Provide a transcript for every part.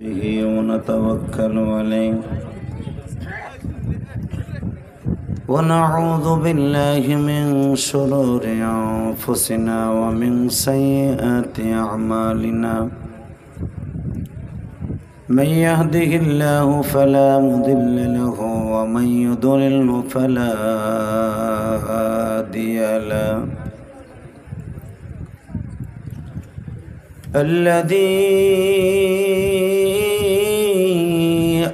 به ونتوكل عليه ونعوذ بالله من شرور أنفسنا ومن سيئات أعمالنا من يهده الله فلا مضل له ومن يضلل فلا هادي له الذي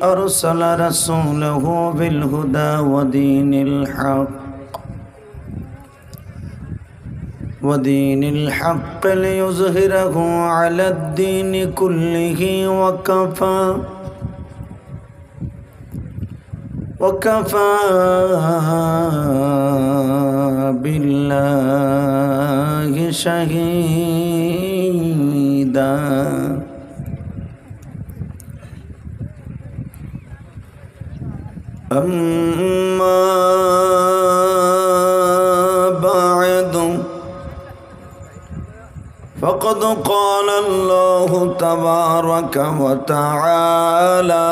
أرسل رسوله بالهدى ودين الحق ليظهره على الدين كله وكفى بالله شهيدا أما بعد فقد قال الله تبارك وتعالى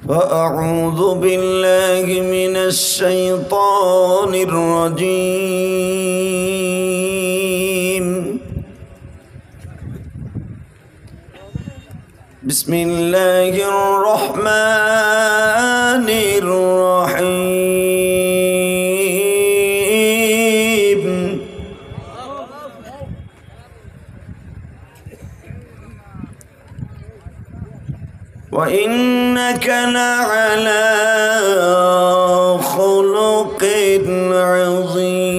فأعوذ بالله من الشيطان الرجيم بسم الله الرحمن الرحيم وإنك لعلى خلق عظيم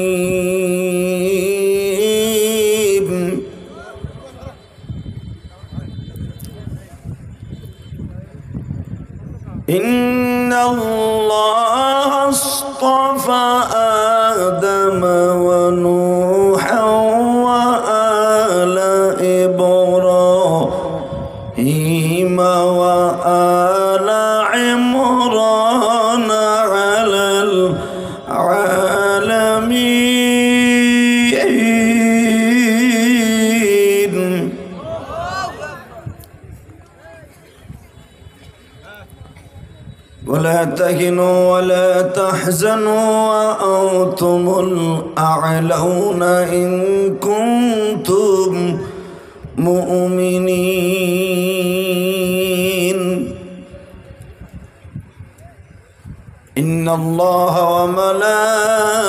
إن الله اصطفى آدم ونوحا وآل إبراهيم وآل عمران على العالمين ولا تهنوا ولا تحزنوا وأنتم الأعلون إن كنتم مؤمنين إن الله وملائكته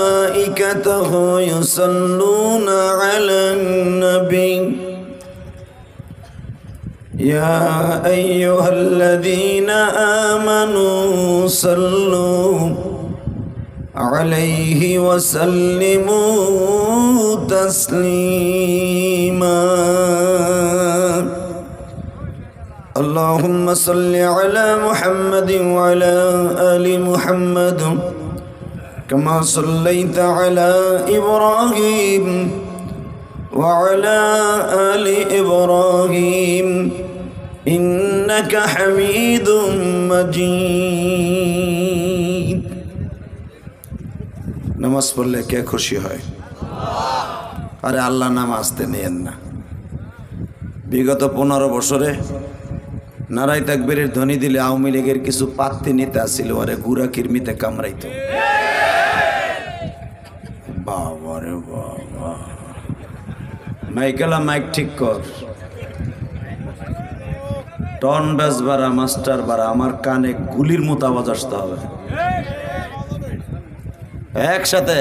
يصلون على النبي يا أيها الذين آمنوا صلوا عليه وسلموا تسليما اللهم صل على محمد وعلى آل محمد كما صليت على إبراهيم وعلى آل إبراهيم إنك حميد مجيد নামাজ পড়লে কে খুশি হয়? আরে আল্লাহ নাম আসতে নেন না। বিগত 15 বছরে নারাই তাকবীরের ধ্বনি দিলে আওয়ামী লীগের কিছু পাত্তি নেতা ছিল আরে গুড়া কিরমিতে কামড়াইতো। বাবা রে বাবা, মাইকেলা মাইক ঠিক কর, টন ব্যাস বাড়া, মাস্টার বাড়া, আমার কানে গুলির মতো আওয়াজ আসতে হবে একসাথে।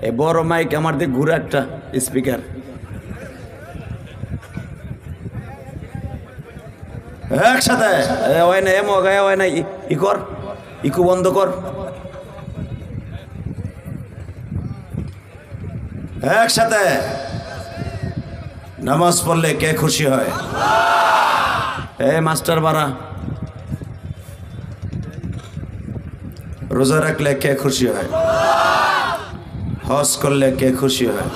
এ বড় মাইক আমার দিকে ঘুরে একটা স্পিকার, একসাথে হয় না, এম গায়ে হয় না, ই কর, ইকু বন্ধ কর, একসাথে। নামাজ পড়লে কে খুশি হয়? মাস্টার বাড়া, রোজা রাখলে কে খুশি হয়? হজ করলে কে খুশি হয়?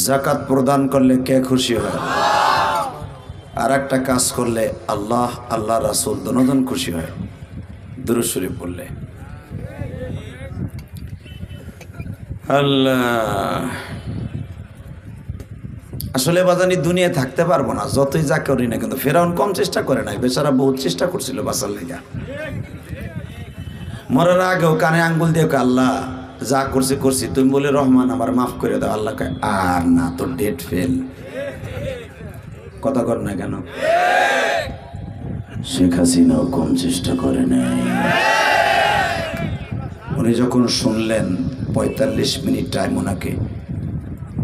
যাকাত প্রদান করলে কে খুশি হয়? আর একটা কাজ করলে আল্লাহ আল্লাহ রাসূল দুজন খুশি হয়, দুরূদ শরীফ পড়লে। আল্লাহ, আসলে বাজানি দুনিয়া থাকতে পারবো না যতই যা করি না, কিন্তু ফেরাউন কম চেষ্টা করে নাই, বেচারা বহুত চেষ্টা করছিল বাঁচার লেগা। মরার আগেও কানে আঙ্গুল দিয়ে আল্লাহ যা করছি করছি, তুমি বলে রহমান আমার মাফ করে দাও। আল্লাহ কয় আর না, তো ডেট ফেল। কথা কর না কেন? শেখ হাসিনাও কম চেষ্টা করে নাই। উনি যখন শুনলেন 45 মিনিট টাইম ওনাকে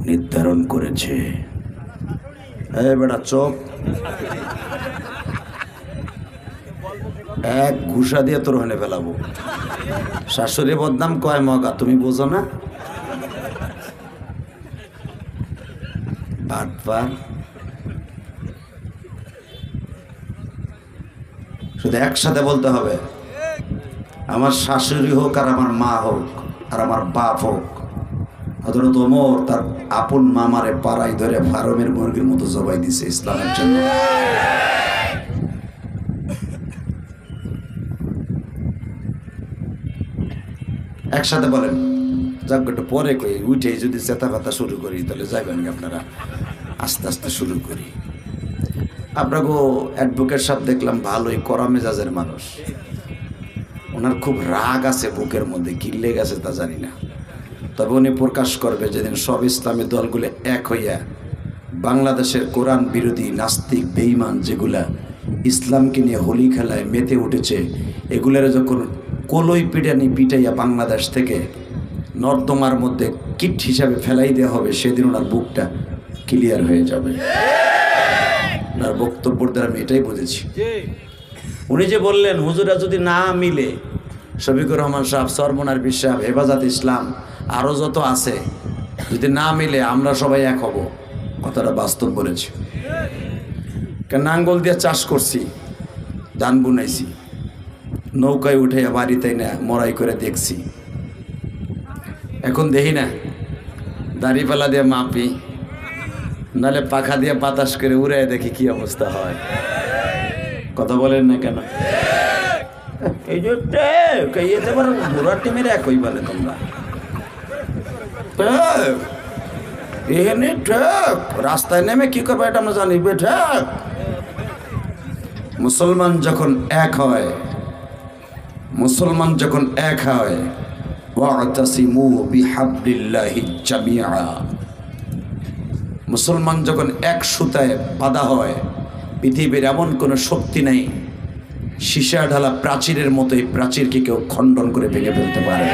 নির্ধারণ করেছে, বেটা চোখ, এক ঘুষা দিয়ে তোর হনে ফেলাবো। শাশুড়ি বদনাম কয় মগা, তুমি বোঝো না? বাটপার। শুধু একসাথে বলতে হবে, আমার শাশুড়ি হোক আর আমার মা হোক আর আমার বাপ হোক, হযরত ওমর তার আপন মামারে পাড়ায় ধরে ফার্মের মুরগির মতো জবাই দিছে ইসলামের জন্য। একসাথে বলেন। যাক, একটু পরে কই, উঠে যদি চেতা পাতা শুরু করি তাহলে যাবেন আপনারা। আস্তে আস্তে শুরু করি। আপনাকে অ্যাডভোকেট সাহেব দেখলাম ভালোই কড়া মেজাজের মানুষ। ওনার খুব রাগ আছে বুকের মধ্যে, কি লেগে গেছে তা জানি না। তবে উনি প্রকাশ করবে যেদিন সব ইসলামী দলগুলো এক হইয়া বাংলাদেশের কোরআন বিরোধী নাস্তিক বেঈমান যেগুলা ইসলামকে নিয়ে হোলি খেলায় মেতে উঠেছে, এগুলার যখন কলই পিটানি পিটাইয়া বাংলাদেশ থেকে নর্দমার মধ্যে কিট হিসাবে ফেলাই দেওয়া হবে, সেদিন ওনার বুকটা ক্লিয়ার হয়ে যাবে। ওনার বক্তব্যের দ্বারা আমি এটাই বুঝেছি। উনি যে বললেন হুজুরা যদি না মিলে, শফিকুর রহমান সাহেব, সরমনার বিশ্বাস, হেফাজত ইসলাম, আরও যত আছে, যদি না মিলে আমরা সবাই এক হব, কথাটা বাস্তব বলেছি। কেন নাঙ্গল দিয়ে চাষ করছি, ধান বুনাইছি, নৌকায় উঠে বাড়িতে না মরাই করে দেখছি। এখন দেখি না দাড়িপালা দিয়ে মাপি, নাহলে পাখা দিয়ে বাতাস করে উড়ে দেখি কি অবস্থা হয়। কথা বলেন না কেন? এই যে ঘোড়া টিমের একই বলে তোমরা, এখানে ঠেক রাস্তায় নেমে কি করবে এটা আমরা জানি। ঠেক মুসলমান যখন এক হয়, মুসলমান যখন এক হয়, ওয়াতাসিমু বিহাবলিল্লাহি জামিআ, মুসলমান যখন এক সুতায় বাঁধা হয়, পৃথিবীর এমন কোনো শক্তি নেই সীসা ঢালা প্রাচীরের মতো এই প্রাচীরকে কেউ খণ্ডন করে ভেঙে ফেলতে পারে।